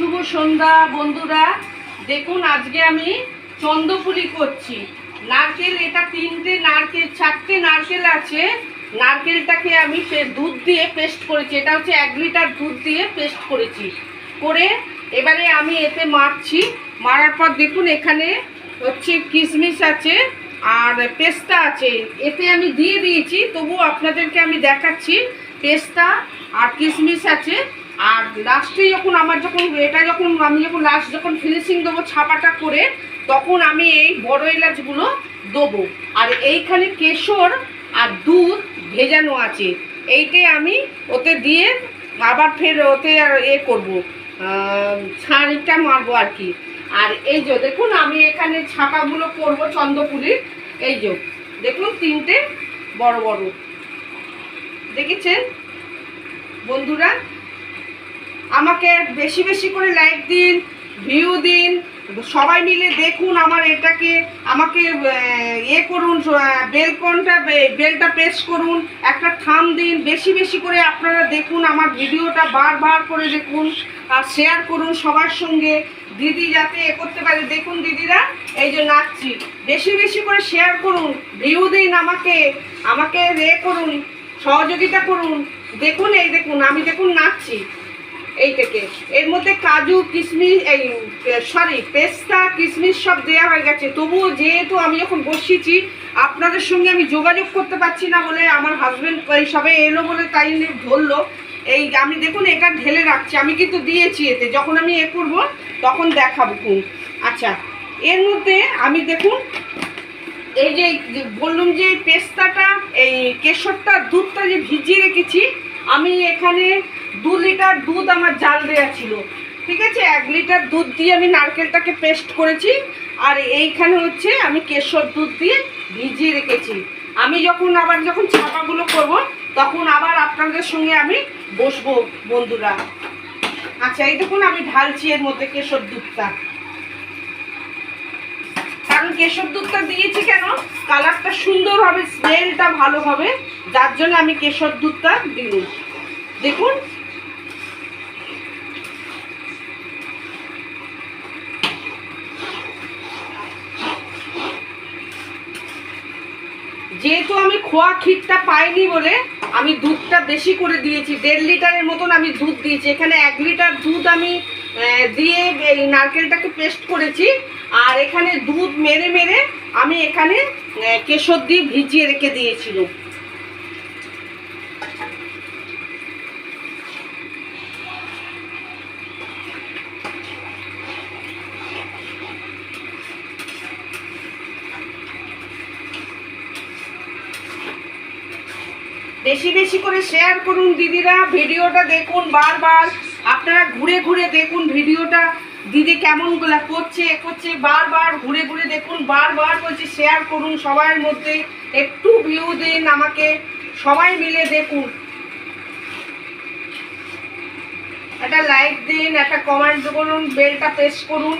শুভ সন্ধ্যা বন্ধুরা। দেখুন আজকে আমি চন্দ্রপুলি করছি। নারকেল, এটা চারটে নারকেল আছে। নারকেলটাকে আমি দুধ দিয়ে পেস্ট করেছি। এটা হচ্ছে 1 লিটার দুধ দিয়ে পেস্ট করেছি। করে এবারে আমি এতে মারছি। মারার পর দেখুন এখানে হচ্ছে কিশমিশ আছে আর পেস্তা আছে। এতে আমি দিয়ে দিয়েছি, তবু আপনাদেরকে আমি দেখাচ্ছি। পেস্তা আর কিশমিশ আছে। আর লাস্টে যখন আমি লাস্ট যখন ফিনিশিং দেবো ছাপাটা করে, তখন আমি এই বড় এলাচগুলো দেবো। আর এইখানে কেশর আর দুধ ভেজানো আছে, এইটাই আমি ওতে দিয়ে আবার ফের ওতে করবো, ছাঁচটা মারবো আর কি। আর এই যে দেখুন আমি এখানে ছাপাগুলো করবো চন্দ্রপুলির। এই যে দেখুন 3টে বড় বড়, দেখেছেন বন্ধুরা? আমাকে বেশি বেশি করে লাইক দিন, ভিউ দিন, সবাই মিলে দেখুন আমার এটাকে। আমাকে করুন, বেলটা প্রেস করুন, একটা থাম দিন। বেশি বেশি করে আপনারা দেখুন আমার ভিডিওটা, বারবার করে দেখুন আর শেয়ার করুন সবার সঙ্গে। দিদি যাতে করতে পারে। দেখুন দিদিরা এই যে নাচছি, বেশি বেশি করে শেয়ার করুন, ভিউ দিন, আমাকে করুন, সহযোগিতা করুন। দেখুন এই দেখুন আমি নাচছি এইটাকে। এর মধ্যে কাজু কিশমিশ পেস্তা কিশমিশ সব দেওয়া হয়ে গেছে। তবুও যেহেতু আমি যখন বসিয়েছি আপনাদের সঙ্গে আমি যোগাযোগ করতে পারছি না বলে, আমার হাজব্যান্ড এই সবে এলো বলে তাই ধরলো। এই আমি দেখুন এটা ঢেলে রাখছি। আমি কিন্তু দিয়েছি এতে, যখন আমি করবো তখন দেখাবো কোন। আচ্ছা, এর মধ্যে আমি দেখুন এই যে বললাম যে পেস্তাটা, এই কেশরটা, দুধটা যে ভিজিয়ে রেখেছি আমি। এখানে 2 লিটার দুধ আমার জাল দেওয়া ছিল, ঠিক আছে? 1 লিটার দুধ দিয়ে আমি নারকেলটাকে পেস্ট করেছি। আর এইখানে হচ্ছে আমি কেশর দুধ দিয়ে ভিজিয়ে রেখেছি। আমি যখন ছাপাগুলো করব তখন আবার আপনাদের সঙ্গে আমি বসবো বন্ধুরা। আচ্ছা, এই দেখুন আমি ঢালছি এর মধ্যে কেশর দুধটা। কারণ কেশর দুধটা দিয়েছি কেন, কালারটা সুন্দর হবে, স্মেলটা ভালো হবে, যার জন্য আমি কেশর দুধটা দিলাম। দেখুন যেহেতু আমি খোয়া ক্ষীরটা পাইনি বলে আমি দুধটা বেশি করে দিয়েছি। 1.5 লিটারের মতন আমি দুধ দিয়েছি। এখানে 1 লিটার দুধ আমি দিয়ে এই নারকেলটাকে পেস্ট করেছি। আর এখানে দুধ মেরে আমি এখানে কেশর দিয়ে ভিজিয়ে রেখে দিয়েছিলাম। বেশি বেশি করে শেয়ার করুন দিদিরা, ভিডিওটা দেখুন বারবার। আপনারা ঘুরে ঘুরে দেখুন ভিডিওটা, দিদি কেমন করছে বারবার ঘুরে ঘুরে দেখুন। বারবার বলছি শেয়ার করুন, সবার মধ্যে একটু ভিউ দিন আমাকে, সবাই মিলে দেখুন। একটা লাইক দিন, একটা কমেন্ট করুন, বেলটা প্রেস করুন।